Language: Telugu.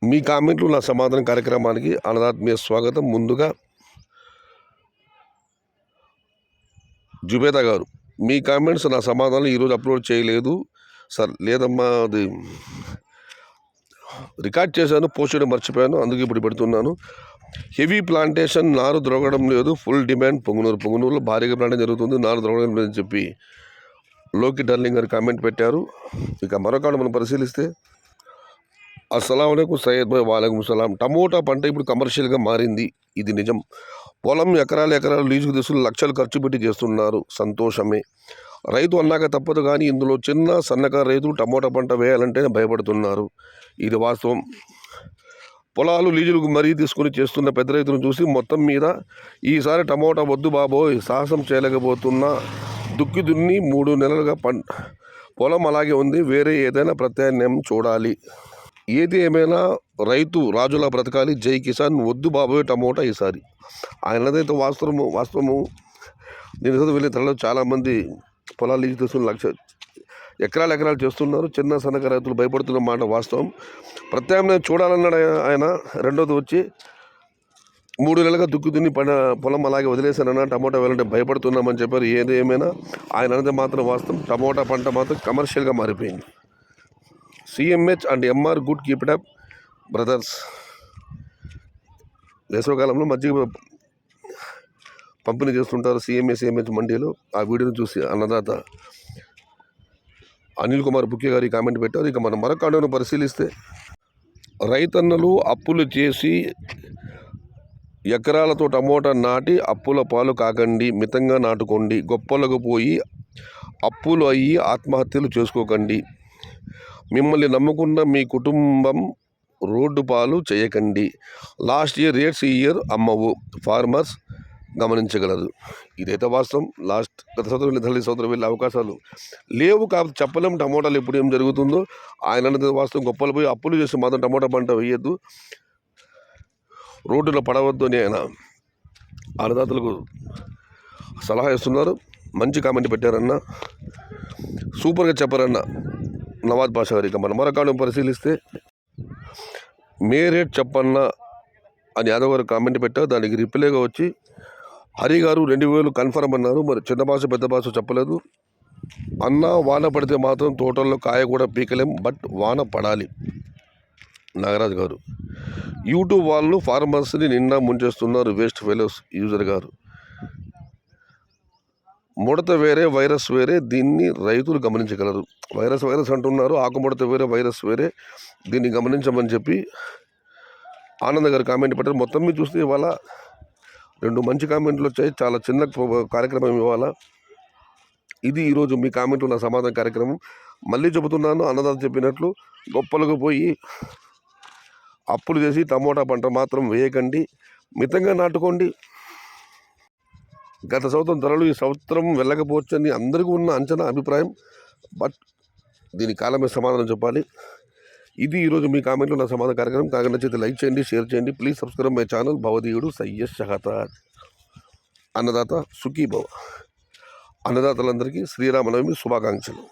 మీ కామెంట్లు నా సమాధానం కార్యక్రమానికి అన్నదాత్మీయ స్వాగతం. ముందుగా జుబేదా గారు, మీ కామెంట్స్ నా సమాధానం ఈరోజు అప్లోడ్ చేయలేదు సార్. లేదమ్మా, అది రికార్డ్ చేశాను, పోస్ట్ చేయడం మర్చిపోయాను, అందుకే ఇప్పుడు పెడుతున్నాను. హెవీ ప్లాంటేషన్, నారు ద్రొగడం లేదు, ఫుల్ డిమాండ్ పొంగునూరులో భారీగా ప్లాంటేషన్ జరుగుతుంది, నారు ద్రొగడం లేదని చెప్పి లోకి డార్లింగ్ గారు కామెంట్ పెట్టారు. ఇక మరొక మనం పరిశీలిస్తే, అస్సలాం అయికు సయ్యద్ భాయ్, వాలేకుం సలాం. టమోటా పంట ఇప్పుడు కమర్షియల్గా మారింది, ఇది నిజం. పొలం ఎకరాలు లీజుకు తీసుకుని లక్షలు ఖర్చు పెట్టి చేస్తున్నారు, సంతోషమే. రైతు అన్నాక తప్పదు, కానీ ఇందులో చిన్న సన్నకారు రైతులు టమోటా పంట వేయాలంటేనే భయపడుతున్నారు, ఇది వాస్తవం. పొలాలు లీజులకు మరీ తీసుకుని చేస్తున్న పెద్ద రైతులను చూసి మొత్తం మీద ఈసారి టమోటా వద్దు బాబోయ్, సాహసం చేయలేకపోతున్నా. దుక్కి దున్ని 3 నెలలుగా పొలం అలాగే ఉంది, వేరే ఏదైనా ప్రత్యామ్నాయం చూడాలి. ఏది ఏమైనా రైతు రాజులా బ్రతకాలి, జై కిసాన్. వద్దు బాబోయ్ టమోటా ఈసారి. ఆయనదైతే వాస్తవము. నేను వెళ్ళిన తర్వాత చాలామంది పొలాలు లీజు తీసుకుని ఎకరాలు చేస్తున్నారు. చిన్న సన్నకారు రైతులు భయపడుతున్న మాట వాస్తవం. ప్రత్యామ్నాయం చూడాలన్నాడు ఆయన. రెండోది వచ్చి 3 నెలలుగా దుక్కి దున్ని పొలం అలాగే వదిలేశానన్నా, టమోటా వేయాలంటే భయపడుతున్నామని చెప్పారు. ఏది ఏమైనా ఆయన అనేది మాత్రం వాస్తవం. టమోటా పంట మాత్రం కమర్షియల్గా మారిపోయింది. CMH and MR good, keep it up brothers. వేసవికాలంలో మజ్జిగ పంపిణీ చేస్తుంటారు సిఎంహెచ్ మండీలో. ఆ వీడియోని చూసి అన్నదాత అనిల్ కుమార్ బుక్కే గారి కామెంట్ పెట్టారు. ఇక మనం మరొక అడుగును పరిశీలిస్తే, రైతన్నలు అప్పులు చేసి ఎకరాలతో టమోటా నాటి అప్పుల పాలు కాకండి, మితంగా నాటుకోండి. గొప్పలకు పోయి అప్పులు అయ్యి ఆత్మహత్యలు చేసుకోకండి. మిమ్మల్ని నమ్ముకున్న మీ కుటుంబం రోడ్డు పాలు చేయకండి. లాస్ట్ ఇయర్ రేట్స్ ఈ ఇయర్ అమ్మవు, ఫార్మర్స్ గమనించగలరు, ఇదైతే వాస్తవం. గత సంవత్సరం తల్లి సంవత్సరం వెళ్ళే అవకాశాలు లేవు, కాబట్టి చెప్పలేము టమోటాలు ఎప్పుడు ఏం జరుగుతుందో. ఆయన అనేది వాస్తవం. గొప్పలు పోయి అప్పులు చేసి మాత్రం టమోటా పంట వేయద్దు, రోడ్డులో పడవద్దు అని ఆయన అన్నదాతలకు సలహా ఇస్తున్నారు. మంచి కామెంట్ పెట్టారన్న, సూపర్గా చెప్పారన్న నవాజ్ బాషా గారు. ఇక మనం మరొక పరిశీలిస్తే, మే రేట్ చెప్పన్న అని యాదవ్ గారు కామెంట్ పెట్టారు. దానికి రిప్లైగా వచ్చి హరి గారు 2000 కన్ఫర్మ్ అన్నారు. మరి చిన్న భాష పెద్ద భాష చెప్పలేదు అన్న. వాన పడితే మాత్రం తోటల్లో కాయ కూడా పీకలేం, బట్ వాన పడాలి. నాగరాజు గారు, యూట్యూబ్ వాళ్ళు ఫార్మర్స్ని నిన్న ముంచేస్తున్నారు, వేస్ట్ ఫెలోస్. యూజర్ గారు, ముడత వేరే వైరస్ వేరే, దీన్ని రైతులు గమనించగలరు. వైరస్ అంటున్నారు, ఆకుముడత వేరే వైరస్ వేరే, దీన్ని గమనించమని చెప్పి ఆనంద్ గారు కామెంట్ పెట్టారు. మొత్తం మీద చూస్తే ఇవాళ 2 మంచి కామెంట్లు వచ్చాయి. చాలా చిన్న కార్యక్రమం ఇవాళ ఇది. ఈరోజు మీ కామెంట్లు నా సమాధాన కార్యక్రమం. మళ్ళీ చెబుతున్నాను, అన్నదాత చెప్పినట్లు గొప్పలకు పోయి అప్పులు చేసి టమోటా పంట మాత్రం వేయకండి, మితంగా నాటుకోండి. గత సంవత్సరం ధరలు ఈ సంవత్సరం వెళ్ళకపోవచ్చని అందరికీ ఉన్న అంచనా, అభిప్రాయం. బట్ దీని కాలమే సమాధానం చెప్పాలి. ఇది ఈరోజు మీ కామెంట్లో నా సమాధాన కార్యక్రమం. కాగా నచ్చితే లైక్ చేయండి, షేర్ చేయండి. Please subscribe my channel. భవదీయుడు సయ్యద్ షహతాజ్. అన్నదాత సుఖీభవ. అన్నదాతలందరికీ శ్రీరామనవమి శుభాకాంక్షలు.